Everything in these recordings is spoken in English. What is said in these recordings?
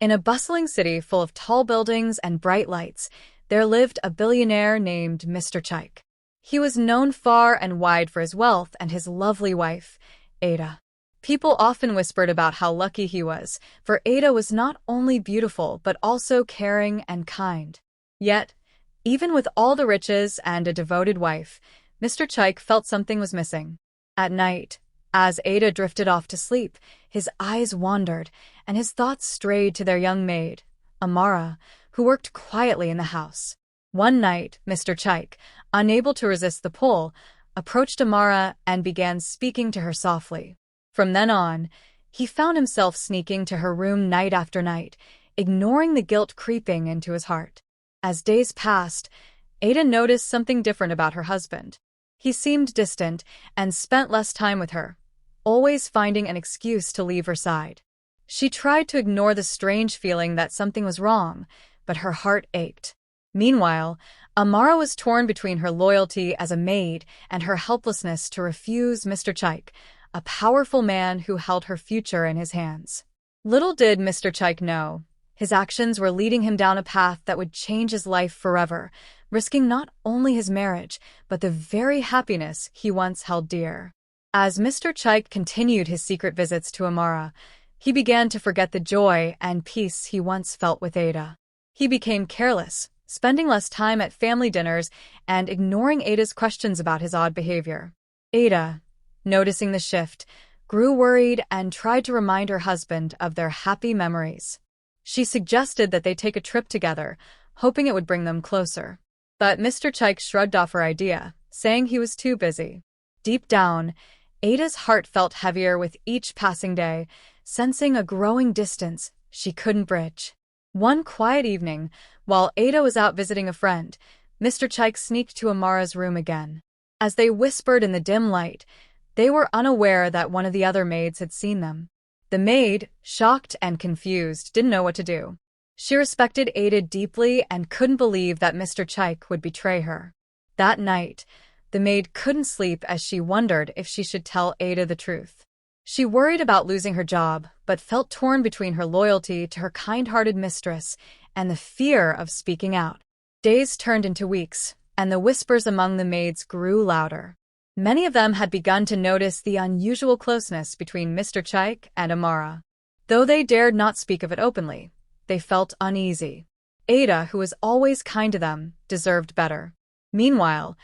In a bustling city full of tall buildings and bright lights, there lived a billionaire named Mr. Chike. He was known far and wide for his wealth and his lovely wife, Ada. People often whispered about how lucky he was, for Ada was not only beautiful but also caring and kind. Yet, even with all the riches and a devoted wife, Mr. Chike felt something was missing. At night, as Ada drifted off to sleep, his eyes wandered, and his thoughts strayed to their young maid, Amara, who worked quietly in the house. One night, Mr. Chike, unable to resist the pull, approached Amara and began speaking to her softly. From then on, he found himself sneaking to her room night after night, ignoring the guilt creeping into his heart. As days passed, Ada noticed something different about her husband. He seemed distant and spent less time with her, always finding an excuse to leave her side. She tried to ignore the strange feeling that something was wrong, but her heart ached. Meanwhile, Amara was torn between her loyalty as a maid and her helplessness to refuse Mr. Chike, a powerful man who held her future in his hands. Little did Mr. Chike know, his actions were leading him down a path that would change his life forever, risking not only his marriage, but the very happiness he once held dear. As Mr. Chike continued his secret visits to Amara, he began to forget the joy and peace he once felt with Ada. He became careless, spending less time at family dinners and ignoring Ada's questions about his odd behavior. Ada, noticing the shift, grew worried and tried to remind her husband of their happy memories. She suggested that they take a trip together, hoping it would bring them closer. But Mr. Chike shrugged off her idea, saying he was too busy. Deep down, Ada's heart felt heavier with each passing day, sensing a growing distance she couldn't bridge. One quiet evening, while Ada was out visiting a friend, Mr. Chike sneaked to Amara's room again. As they whispered in the dim light, they were unaware that one of the other maids had seen them. The maid, shocked and confused, didn't know what to do. She respected Ada deeply and couldn't believe that Mr. Chike would betray her. That night, the maid couldn't sleep as she wondered if she should tell Ada the truth. She worried about losing her job, but felt torn between her loyalty to her kind-hearted mistress and the fear of speaking out. Days turned into weeks, and the whispers among the maids grew louder. Many of them had begun to notice the unusual closeness between Mr. Chike and Amara. Though they dared not speak of it openly, they felt uneasy. Ada, who was always kind to them, deserved better. Meanwhile,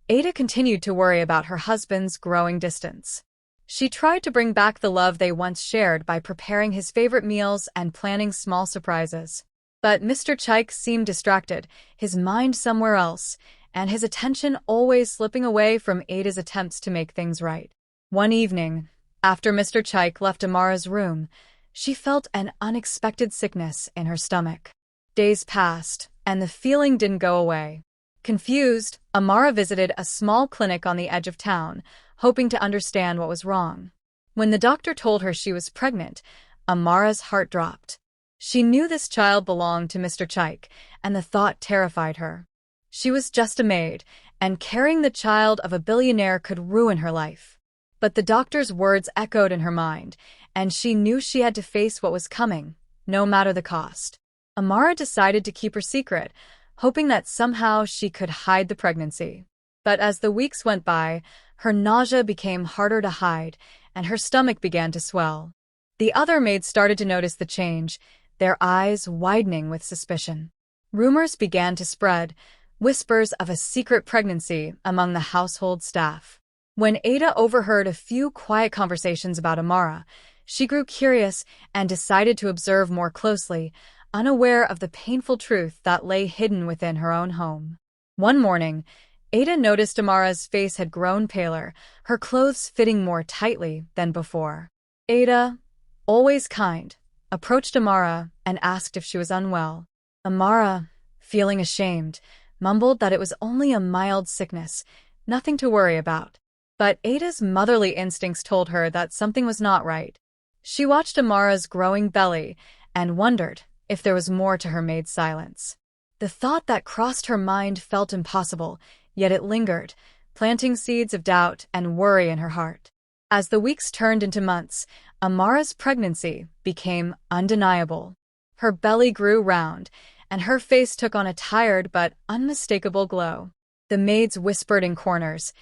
Ada continued to worry about her husband's growing distance. She tried to bring back the love they once shared by preparing his favorite meals and planning small surprises. But Mr. Chike seemed distracted, his mind somewhere else, and his attention always slipping away from Ada's attempts to make things right. One evening, after Mr. Chike left Amara's room, she felt an unexpected sickness in her stomach. Days passed, and the feeling didn't go away. Confused, Amara visited a small clinic on the edge of town, hoping to understand what was wrong. When the doctor told her she was pregnant, Amara's heart dropped. She knew this child belonged to Mr. Chike, and the thought terrified her. She was just a maid, and carrying the child of a billionaire could ruin her life. But the doctor's words echoed in her mind, and she knew she had to face what was coming, no matter the cost. Amara decided to keep her secret, hoping that somehow she could hide the pregnancy. But as the weeks went by, her nausea became harder to hide, and her stomach began to swell. The other maids started to notice the change, their eyes widening with suspicion. Rumors began to spread, whispers of a secret pregnancy among the household staff. When Ada overheard a few quiet conversations about Amara, she grew curious and decided to observe more closely, unaware of the painful truth that lay hidden within her own home. One morning, Ada noticed Amara's face had grown paler, her clothes fitting more tightly than before. Ada, always kind, approached Amara and asked if she was unwell. Amara, feeling ashamed, mumbled that it was only a mild sickness, nothing to worry about. But Ada's motherly instincts told her that something was not right. She watched Amara's growing belly and wondered if there was more to her maid's silence. The thought that crossed her mind felt impossible, yet it lingered, planting seeds of doubt and worry in her heart. As the weeks turned into months, Amara's pregnancy became undeniable. Her belly grew round, and her face took on a tired but unmistakable glow. The maids whispered in corners,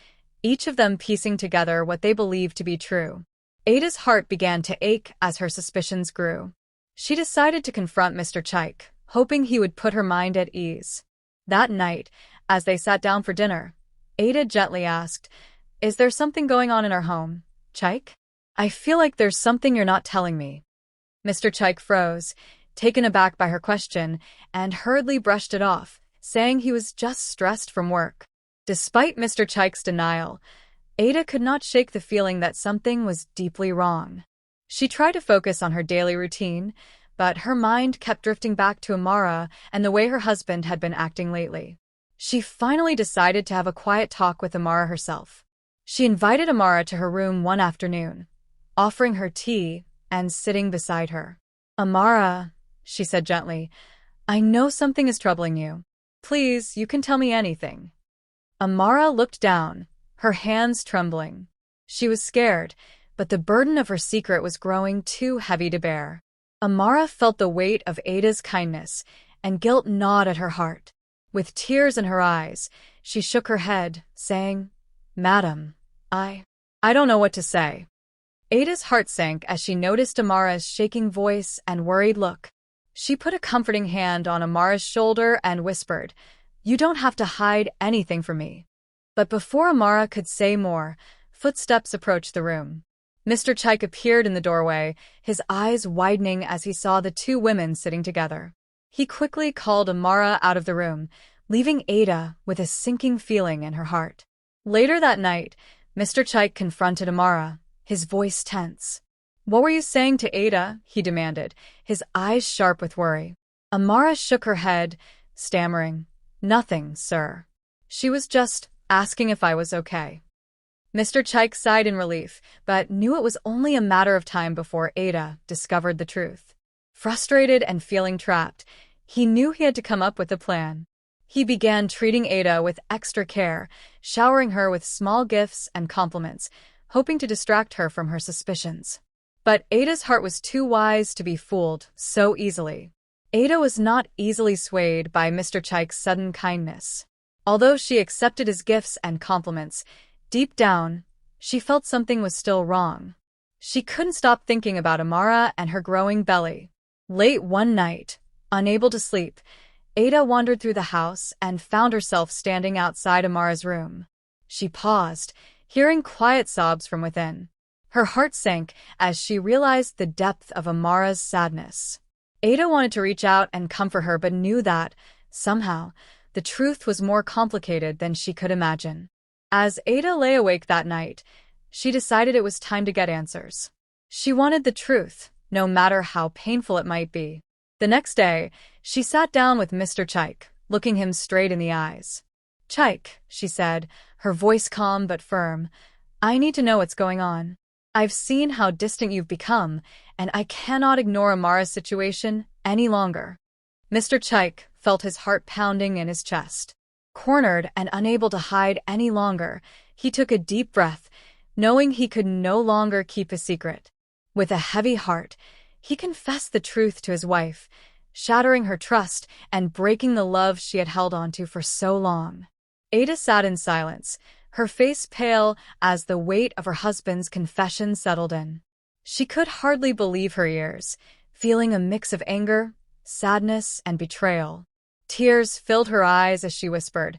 each of them piecing together what they believed to be true. Ada's heart began to ache as her suspicions grew. She decided to confront Mr. Chike, hoping he would put her mind at ease. That night, as they sat down for dinner, Ada gently asked, "Is there something going on in our home, Chike? I feel like there's something you're not telling me." Mr. Chike froze, taken aback by her question, and hurriedly brushed it off, saying he was just stressed from work. Despite Mr. Chike's denial, Ada could not shake the feeling that something was deeply wrong. She tried to focus on her daily routine, but her mind kept drifting back to Amara and the way her husband had been acting lately. She finally decided to have a quiet talk with Amara herself. She invited Amara to her room one afternoon, offering her tea and sitting beside her. "Amara," she said gently, "I know something is troubling you. Please, you can tell me anything." Amara looked down, her hands trembling. She was scared, but the burden of her secret was growing too heavy to bear. Amara felt the weight of Ada's kindness, and guilt gnawed at her heart. With tears in her eyes, she shook her head, saying, "Madam, I don't know what to say." Ada's heart sank as she noticed Amara's shaking voice and worried look. She put a comforting hand on Amara's shoulder and whispered, "You don't have to hide anything from me." But before Amara could say more, footsteps approached the room. Mr. Chike appeared in the doorway, his eyes widening as he saw the two women sitting together. He quickly called Amara out of the room, leaving Ada with a sinking feeling in her heart. Later that night, Mr. Chike confronted Amara, his voice tense. "What were you saying to Ada?" he demanded, his eyes sharp with worry. Amara shook her head, stammering, "Nothing, sir. She was just asking if I was okay." Mr. Chike sighed in relief, but knew it was only a matter of time before Ada discovered the truth. Frustrated and feeling trapped, he knew he had to come up with a plan. He began treating Ada with extra care, showering her with small gifts and compliments, hoping to distract her from her suspicions. But Ada's heart was too wise to be fooled so easily. Ada was not easily swayed by Mr. Chike's sudden kindness. Although she accepted his gifts and compliments, deep down, she felt something was still wrong. She couldn't stop thinking about Amara and her growing belly. Late one night, unable to sleep, Ada wandered through the house and found herself standing outside Amara's room. She paused, hearing quiet sobs from within. Her heart sank as she realized the depth of Amara's sadness. Ada wanted to reach out and comfort her but knew that, somehow, the truth was more complicated than she could imagine. As Ada lay awake that night, she decided it was time to get answers. She wanted the truth, no matter how painful it might be. The next day, she sat down with Mr. Chike, looking him straight in the eyes. "Chike," she said, her voice calm but firm, "I need to know what's going on. I've seen how distant you've become, and I cannot ignore Amara's situation any longer." Mr. Chike felt his heart pounding in his chest. Cornered and unable to hide any longer, he took a deep breath, knowing he could no longer keep a secret. With a heavy heart, he confessed the truth to his wife, shattering her trust and breaking the love she had held onto for so long. Ada sat in silence, her face pale as the weight of her husband's confession settled in. She could hardly believe her ears, feeling a mix of anger, sadness, and betrayal. Tears filled her eyes as she whispered,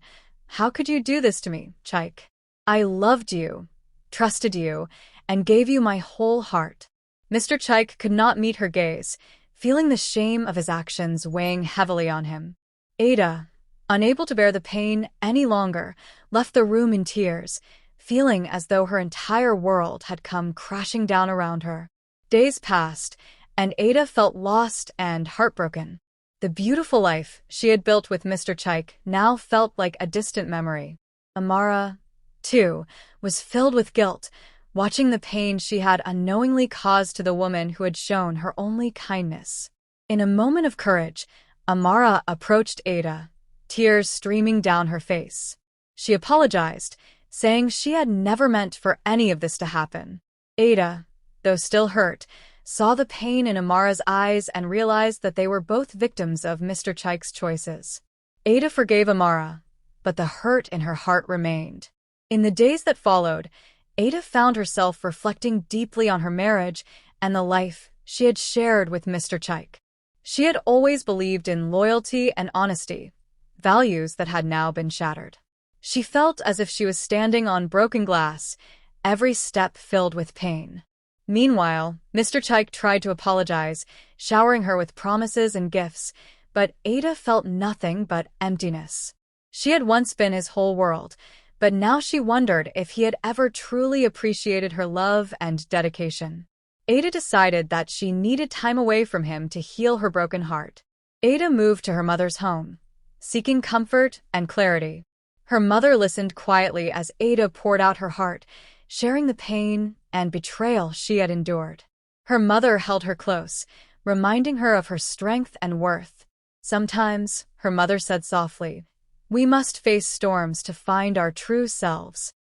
"How could you do this to me, Chike? I loved you, trusted you, and gave you my whole heart." Mr. Chike could not meet her gaze, feeling the shame of his actions weighing heavily on him. Ada, unable to bear the pain any longer, left the room in tears, feeling as though her entire world had come crashing down around her. Days passed, and Ada felt lost and heartbroken. The beautiful life she had built with Mr. Chike now felt like a distant memory. Amara, too, was filled with guilt, watching the pain she had unknowingly caused to the woman who had shown her only kindness. In a moment of courage, Amara approached Ada, tears streaming down her face. She apologized, saying she had never meant for any of this to happen. Ada, though still hurt, saw the pain in Amara's eyes and realized that they were both victims of Mr. Chike's choices. Ada forgave Amara, but the hurt in her heart remained. In the days that followed, Ada found herself reflecting deeply on her marriage and the life she had shared with Mr. Chike. She had always believed in loyalty and honesty, values that had now been shattered. She felt as if she was standing on broken glass, every step filled with pain. Meanwhile, Mr. Chike tried to apologize, showering her with promises and gifts, but Ada felt nothing but emptiness. She had once been his whole world, but now she wondered if he had ever truly appreciated her love and dedication. Ada decided that she needed time away from him to heal her broken heart. Ada moved to her mother's home, seeking comfort and clarity. Her mother listened quietly as Ada poured out her heart, sharing the pain and betrayal she had endured. Her mother held her close, reminding her of her strength and worth. Sometimes, her mother said softly, "We must face storms to find our true selves."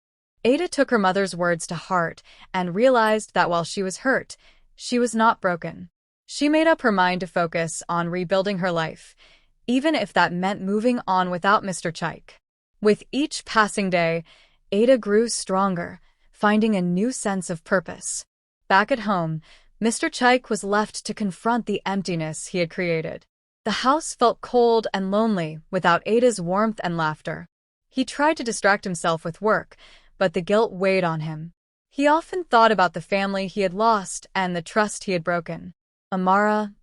Ada took her mother's words to heart and realized that while she was hurt, she was not broken. She made up her mind to focus on rebuilding her life, even if that meant moving on without Mr. Chike. With each passing day, Ada grew stronger, finding a new sense of purpose. Back at home, Mr. Chike was left to confront the emptiness he had created. The house felt cold and lonely without Ada's warmth and laughter. He tried to distract himself with work, but the guilt weighed on him. He often thought about the family he had lost and the trust he had broken. Amara,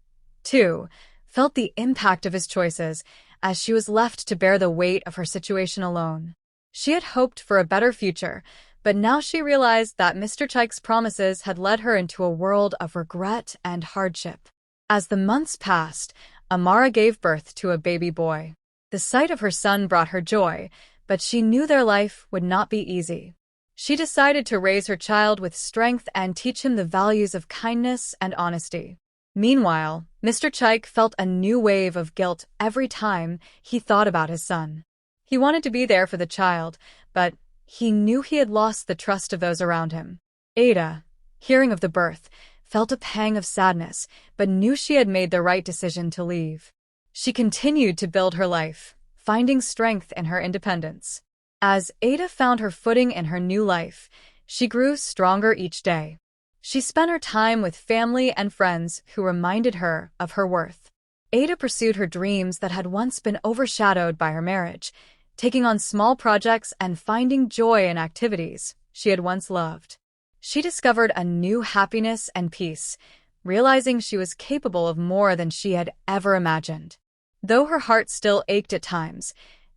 too, felt the impact of his choices as she was left to bear the weight of her situation alone. She had hoped for a better future, but now she realized that Mr. Chike's promises had led her into a world of regret and hardship. As the months passed, Amara gave birth to a baby boy. The sight of her son brought her joy, but she knew their life would not be easy. She decided to raise her child with strength and teach him the values of kindness and honesty. Meanwhile, Mr. Chike felt a new wave of guilt every time he thought about his son. He wanted to be there for the child, but he knew he had lost the trust of those around him. Ada, hearing of the birth, felt a pang of sadness, but knew she had made the right decision to leave. She continued to build her life, finding strength in her independence. As Ada found her footing in her new life, she grew stronger each day. She spent her time with family and friends who reminded her of her worth. Ada pursued her dreams that had once been overshadowed by her marriage, taking on small projects and finding joy in activities she had once loved. She discovered a new happiness and peace, realizing she was capable of more than she had ever imagined. Though her heart still ached at times,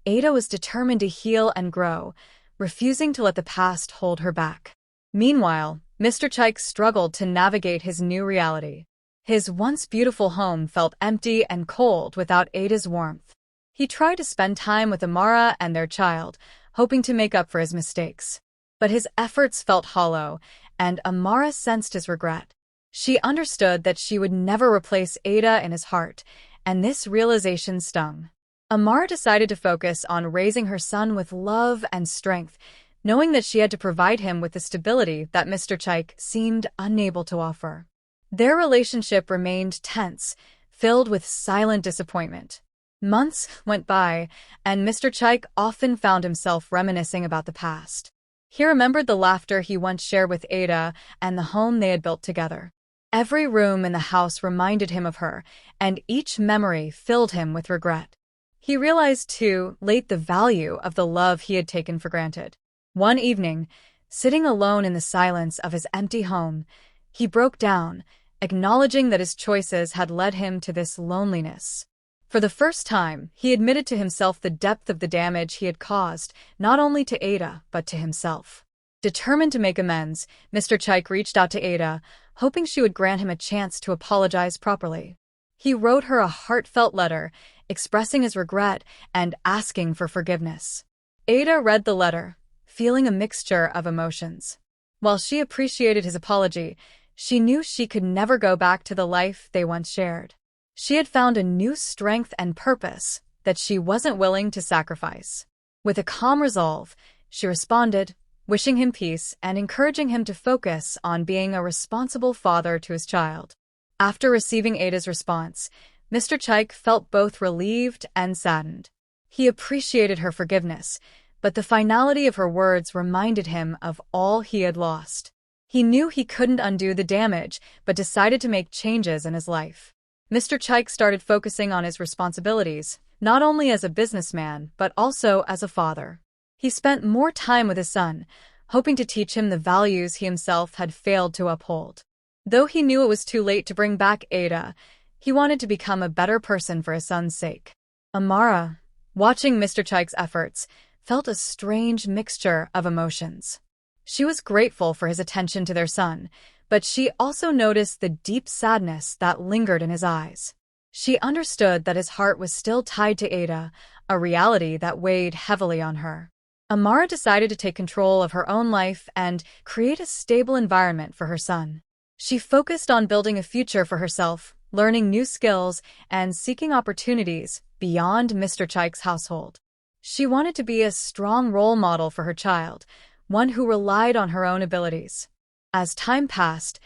Ada was determined to heal and grow, refusing to let the past hold her back. Meanwhile, Mr. Chike struggled to navigate his new reality. His once beautiful home felt empty and cold without Ada's warmth. He tried to spend time with Amara and their child, hoping to make up for his mistakes. But his efforts felt hollow, and Amara sensed his regret. She understood that she would never replace Ada in his heart, and this realization stung. Amara decided to focus on raising her son with love and strength, knowing that she had to provide him with the stability that Mr. Chike seemed unable to offer. Their relationship remained tense, filled with silent disappointment. Months went by, and Mr. Chike often found himself reminiscing about the past. He remembered the laughter he once shared with Ada and the home they had built together. Every room in the house reminded him of her, and each memory filled him with regret. He realized, too, late the value of the love he had taken for granted. One evening, sitting alone in the silence of his empty home, he broke down, acknowledging that his choices had led him to this loneliness. For the first time, he admitted to himself the depth of the damage he had caused, not only to Ada, but to himself. Determined to make amends, Mr. Chike reached out to Ada, hoping she would grant him a chance to apologize properly. He wrote her a heartfelt letter, expressing his regret and asking for forgiveness. Ada read the letter, feeling a mixture of emotions. While she appreciated his apology, she knew she could never go back to the life they once shared. She had found a new strength and purpose that she wasn't willing to sacrifice. With a calm resolve, she responded, wishing him peace and encouraging him to focus on being a responsible father to his child. After receiving Ada's response, Mr. Chike felt both relieved and saddened. He appreciated her forgiveness, but the finality of her words reminded him of all he had lost. He knew he couldn't undo the damage, but decided to make changes in his life. Mr. Chike started focusing on his responsibilities, not only as a businessman, but also as a father. He spent more time with his son, hoping to teach him the values he himself had failed to uphold. Though he knew it was too late to bring back Ada, he wanted to become a better person for his son's sake. Amara, watching Mr. Chike's efforts, felt a strange mixture of emotions. She was grateful for his attention to their son, but she also noticed the deep sadness that lingered in his eyes. She understood that his heart was still tied to Ada, a reality that weighed heavily on her. Amara decided to take control of her own life and create a stable environment for her son. She focused on building a future for herself, learning new skills, and seeking opportunities beyond Mr. Chike's household. She wanted to be a strong role model for her child, one who relied on her own abilities. As time passed,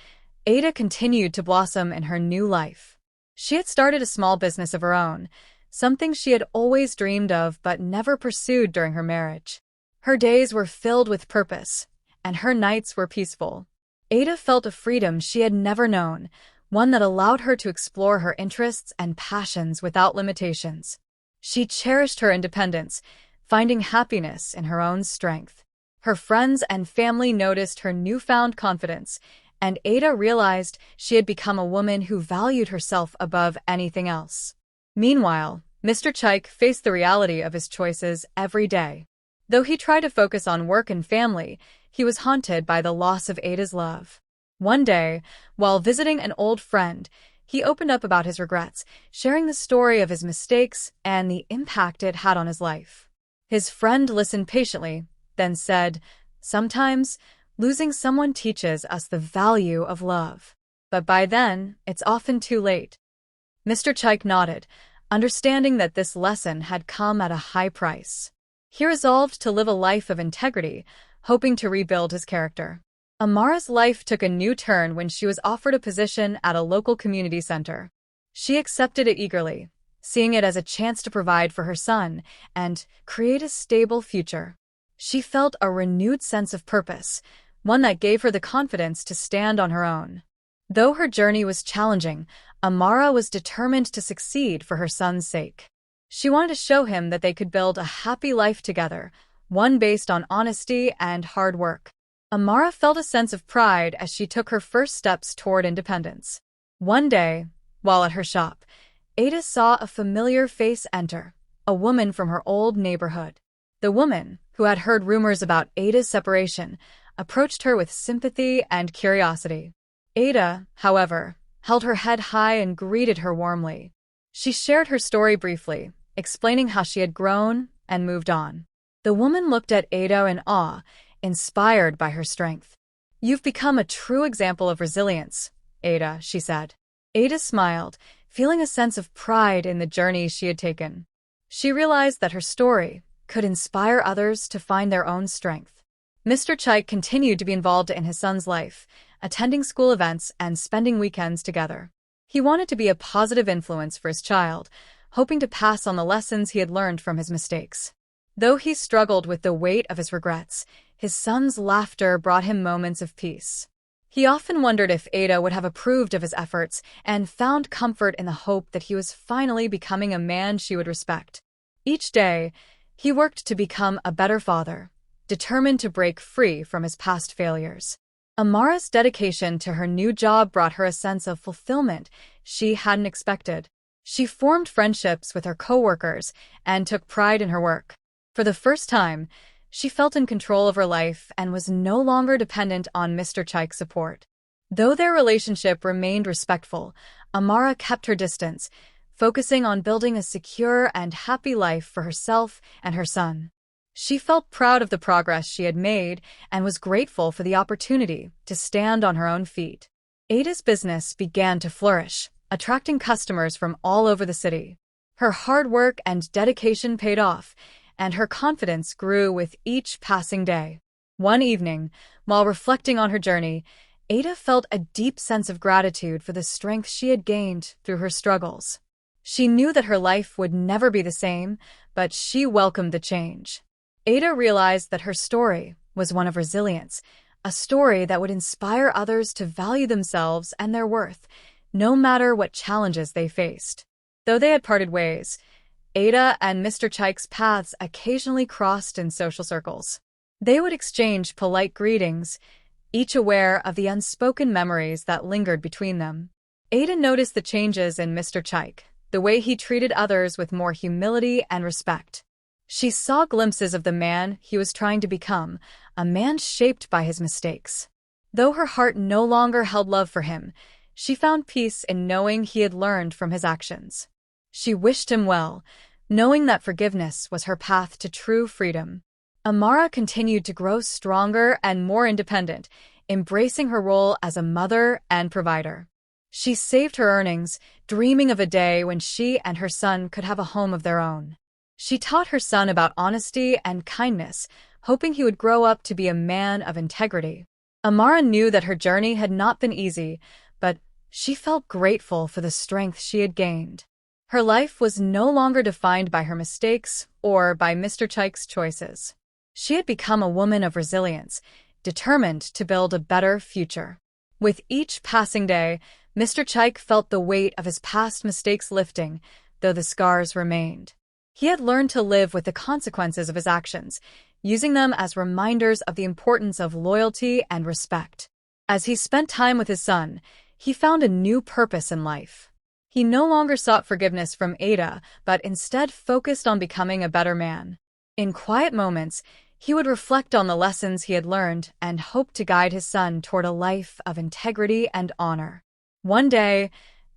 Ada continued to blossom in her new life. She had started a small business of her own, something she had always dreamed of but never pursued during her marriage. Her days were filled with purpose, and her nights were peaceful. Ada felt a freedom she had never known, one that allowed her to explore her interests and passions without limitations. She cherished her independence, finding happiness in her own strength. Her friends and family noticed her newfound confidence, and Ada realized she had become a woman who valued herself above anything else. Meanwhile, Mr. Chike faced the reality of his choices every day. Though he tried to focus on work and family, he was haunted by the loss of Ada's love. One day, while visiting an old friend, he opened up about his regrets, sharing the story of his mistakes and the impact it had on his life. His friend listened patiently, then said, "Sometimes, losing someone teaches us the value of love. But by then, it's often too late." Mr. Chike nodded, understanding that this lesson had come at a high price. He resolved to live a life of integrity, hoping to rebuild his character. Amara's life took a new turn when she was offered a position at a local community center. She accepted it eagerly, seeing it as a chance to provide for her son and create a stable future. She felt a renewed sense of purpose, one that gave her the confidence to stand on her own. Though her journey was challenging, Amara was determined to succeed for her son's sake. She wanted to show him that they could build a happy life together, one based on honesty and hard work. Amara felt a sense of pride as she took her first steps toward independence. One day, while at her shop, Ada saw a familiar face enter, a woman from her old neighborhood. The woman, who had heard rumors about Ada's separation, approached her with sympathy and curiosity. Ada, however, held her head high and greeted her warmly. She shared her story briefly, explaining how she had grown and moved on. The woman looked at Ada in awe, inspired by her strength. "You've become a true example of resilience, Ada," she said. Ada smiled, feeling a sense of pride in the journey she had taken. She realized that her story could inspire others to find their own strength. Mr. Chike continued to be involved in his son's life, attending school events and spending weekends together. He wanted to be a positive influence for his child, hoping to pass on the lessons he had learned from his mistakes. Though he struggled with the weight of his regrets, his son's laughter brought him moments of peace. He often wondered if Ada would have approved of his efforts and found comfort in the hope that he was finally becoming a man she would respect. Each day, he worked to become a better father, determined to break free from his past failures. Amara's dedication to her new job brought her a sense of fulfillment she hadn't expected. She formed friendships with her coworkers and took pride in her work. For the first time, she felt in control of her life and was no longer dependent on Mr. Chike's support. Though their relationship remained respectful, Amara kept her distance, focusing on building a secure and happy life for herself and her son. She felt proud of the progress she had made and was grateful for the opportunity to stand on her own feet. Ada's business began to flourish, attracting customers from all over the city. Her hard work and dedication paid off, and her confidence grew with each passing day. One evening, while reflecting on her journey, Ada felt a deep sense of gratitude for the strength she had gained through her struggles. She knew that her life would never be the same, but she welcomed the change. Ada realized that her story was one of resilience, a story that would inspire others to value themselves and their worth, no matter what challenges they faced. Though they had parted ways, Ada and Mr. Chike's paths occasionally crossed in social circles. They would exchange polite greetings, each aware of the unspoken memories that lingered between them. Ada noticed the changes in Mr. Chike, the way he treated others with more humility and respect. She saw glimpses of the man he was trying to become, a man shaped by his mistakes. Though her heart no longer held love for him, she found peace in knowing he had learned from his actions. She wished him well, knowing that forgiveness was her path to true freedom. Amara continued to grow stronger and more independent, embracing her role as a mother and provider. She saved her earnings, dreaming of a day when she and her son could have a home of their own. She taught her son about honesty and kindness, hoping he would grow up to be a man of integrity. Amara knew that her journey had not been easy, but she felt grateful for the strength she had gained. Her life was no longer defined by her mistakes or by Mr. Chike's choices. She had become a woman of resilience, determined to build a better future. With each passing day, Mr. Chike felt the weight of his past mistakes lifting, though the scars remained. He had learned to live with the consequences of his actions, using them as reminders of the importance of loyalty and respect. As he spent time with his son, he found a new purpose in life. He no longer sought forgiveness from Ada, but instead focused on becoming a better man. In quiet moments, he would reflect on the lessons he had learned and hope to guide his son toward a life of integrity and honor. One day,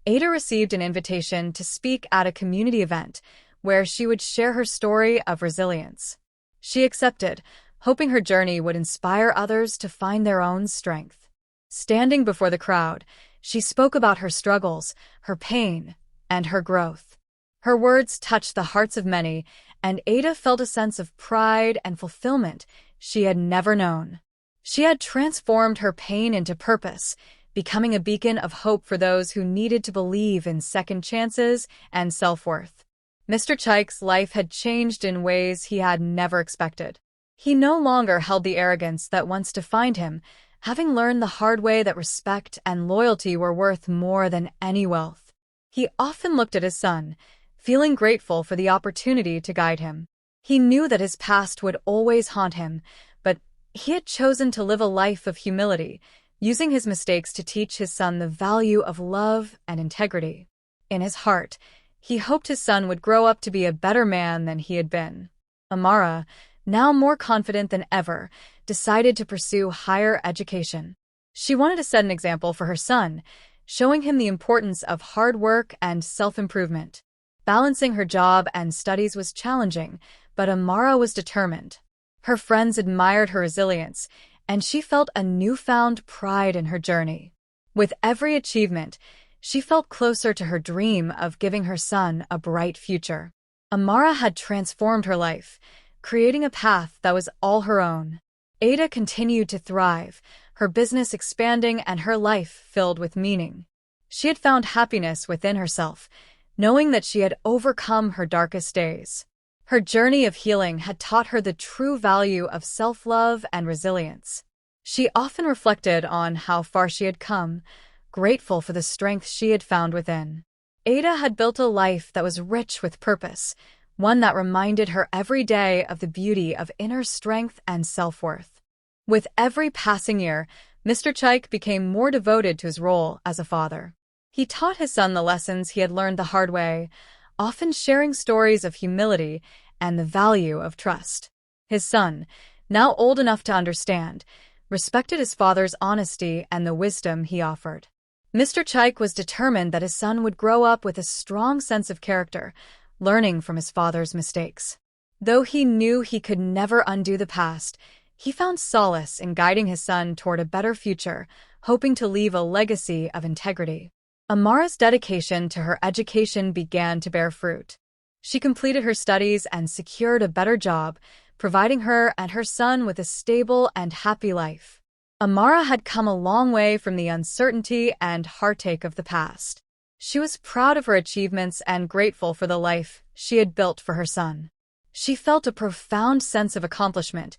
Ada received an invitation to speak at a community event where she would share her story of resilience. She accepted, hoping her journey would inspire others to find their own strength. Standing before the crowd, she spoke about her struggles, her pain, and her growth. Her words touched the hearts of many, and Ada felt a sense of pride and fulfillment she had never known. She had transformed her pain into purpose, becoming a beacon of hope for those who needed to believe in second chances and self-worth. Mr. Chike's life had changed in ways he had never expected. He no longer held the arrogance that once defined him, having learned the hard way that respect and loyalty were worth more than any wealth. He often looked at his son, feeling grateful for the opportunity to guide him. He knew that his past would always haunt him, but he had chosen to live a life of humility, using his mistakes to teach his son the value of love and integrity. In his heart, he hoped his son would grow up to be a better man than he had been. Amara, now more confident than ever, decided to pursue higher education. She wanted to set an example for her son, showing him the importance of hard work and self-improvement. Balancing her job and studies was challenging, but Amara was determined. Her friends admired her resilience, and she felt a newfound pride in her journey. With every achievement, she felt closer to her dream of giving her son a bright future. Amara had transformed her life, creating a path that was all her own. Ada continued to thrive, her business expanding and her life filled with meaning. She had found happiness within herself, knowing that she had overcome her darkest days. Her journey of healing had taught her the true value of self-love and resilience. She often reflected on how far she had come, grateful for the strength she had found within. Ada had built a life that was rich with purpose, one that reminded her every day of the beauty of inner strength and self-worth. With every passing year, Mr. Chike became more devoted to his role as a father. He taught his son the lessons he had learned the hard way, often sharing stories of humility and the value of trust. His son, now old enough to understand, respected his father's honesty and the wisdom he offered. Mr. Chike was determined that his son would grow up with a strong sense of character, learning from his father's mistakes. Though he knew he could never undo the past, he found solace in guiding his son toward a better future, hoping to leave a legacy of integrity. Amara's dedication to her education began to bear fruit. She completed her studies and secured a better job, providing her and her son with a stable and happy life. Amara had come a long way from the uncertainty and heartache of the past. She was proud of her achievements and grateful for the life she had built for her son. She felt a profound sense of accomplishment,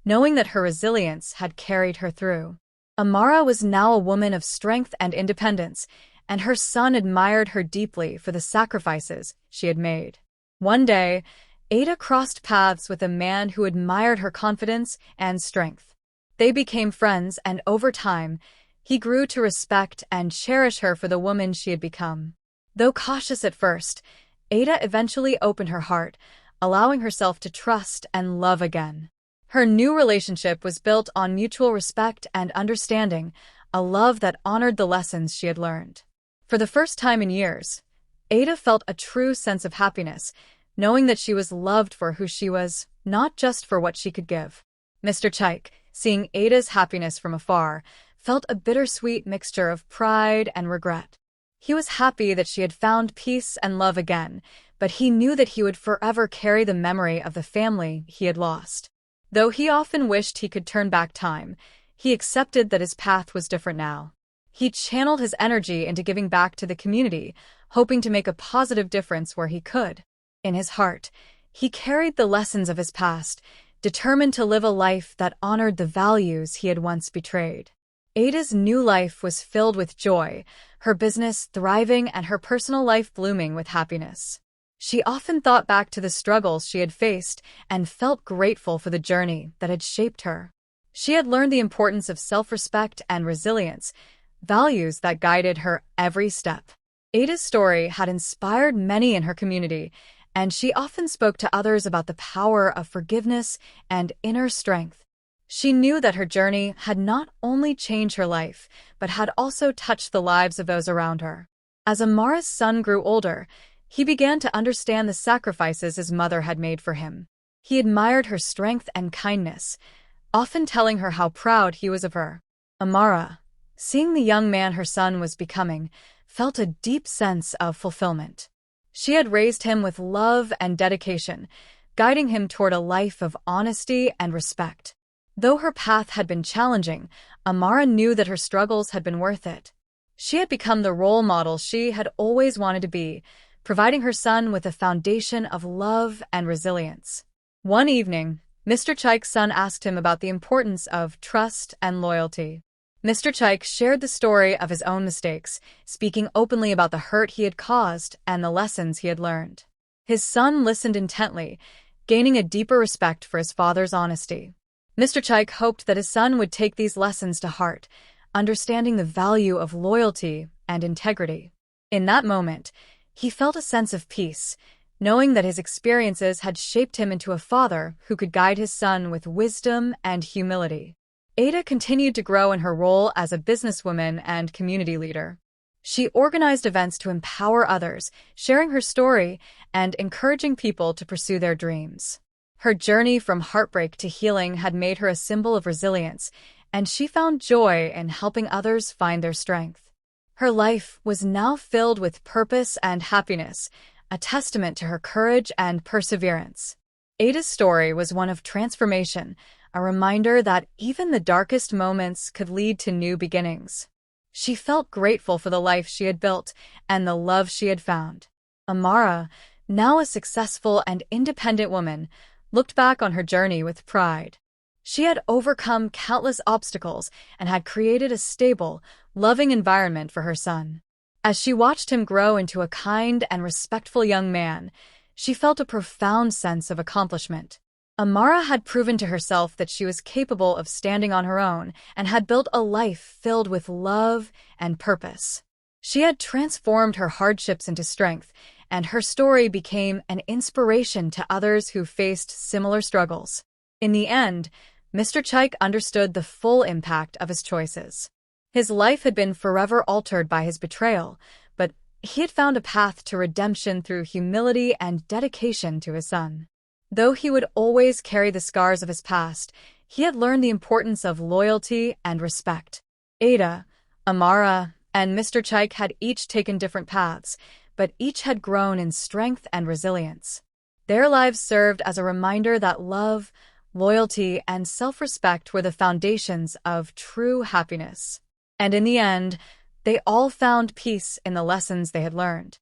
knowing that her resilience had carried her through. Amara was now a woman of strength and independence, and her son admired her deeply for the sacrifices she had made. One day, Ada crossed paths with a man who admired her confidence and strength. They became friends, and over time, he grew to respect and cherish her for the woman she had become. Though cautious at first, Ada eventually opened her heart, allowing herself to trust and love again. Her new relationship was built on mutual respect and understanding, a love that honored the lessons she had learned. For the first time in years, Ada felt a true sense of happiness, knowing that she was loved for who she was, not just for what she could give. Mr. Chike, seeing Ada's happiness from afar, felt a bittersweet mixture of pride and regret. He was happy that she had found peace and love again, but he knew that he would forever carry the memory of the family he had lost. Though he often wished he could turn back time, he accepted that his path was different now. He channeled his energy into giving back to the community, hoping to make a positive difference where he could. In his heart, he carried the lessons of his past, determined to live a life that honored the values he had once betrayed. Ada's new life was filled with joy, her business thriving and her personal life blooming with happiness. She often thought back to the struggles she had faced and felt grateful for the journey that had shaped her. She had learned the importance of self-respect and resilience, values that guided her every step. Ada's story had inspired many in her community, and she often spoke to others about the power of forgiveness and inner strength. She knew that her journey had not only changed her life, but had also touched the lives of those around her. As Amara's son grew older, he began to understand the sacrifices his mother had made for him. He admired her strength and kindness, often telling her how proud he was of her. Amara, seeing the young man her son was becoming, felt a deep sense of fulfillment. She had raised him with love and dedication, guiding him toward a life of honesty and respect. Though her path had been challenging, Amara knew that her struggles had been worth it. She had become the role model she had always wanted to be, providing her son with a foundation of love and resilience. One evening, Mr. Chike's son asked him about the importance of trust and loyalty. Mr. Chike shared the story of his own mistakes, speaking openly about the hurt he had caused and the lessons he had learned. His son listened intently, gaining a deeper respect for his father's honesty. Mr. Chike hoped that his son would take these lessons to heart, understanding the value of loyalty and integrity. In that moment, he felt a sense of peace, knowing that his experiences had shaped him into a father who could guide his son with wisdom and humility. Ada continued to grow in her role as a businesswoman and community leader. She organized events to empower others, sharing her story and encouraging people to pursue their dreams. Her journey from heartbreak to healing had made her a symbol of resilience, and she found joy in helping others find their strength. Her life was now filled with purpose and happiness, a testament to her courage and perseverance. Ada's story was one of transformation, a reminder that even the darkest moments could lead to new beginnings. She felt grateful for the life she had built and the love she had found. Amara, now a successful and independent woman, looked back on her journey with pride. She had overcome countless obstacles and had created a stable, loving environment for her son. As she watched him grow into a kind and respectful young man, she felt a profound sense of accomplishment. Amara had proven to herself that she was capable of standing on her own and had built a life filled with love and purpose. She had transformed her hardships into strength, and her story became an inspiration to others who faced similar struggles. In the end, Mr. Chike understood the full impact of his choices. His life had been forever altered by his betrayal, but he had found a path to redemption through humility and dedication to his son. Though he would always carry the scars of his past, he had learned the importance of loyalty and respect. Ada, Amara, and Mr. Chike had each taken different paths, but each had grown in strength and resilience. Their lives served as a reminder that love, loyalty, and self-respect were the foundations of true happiness. And in the end, they all found peace in the lessons they had learned.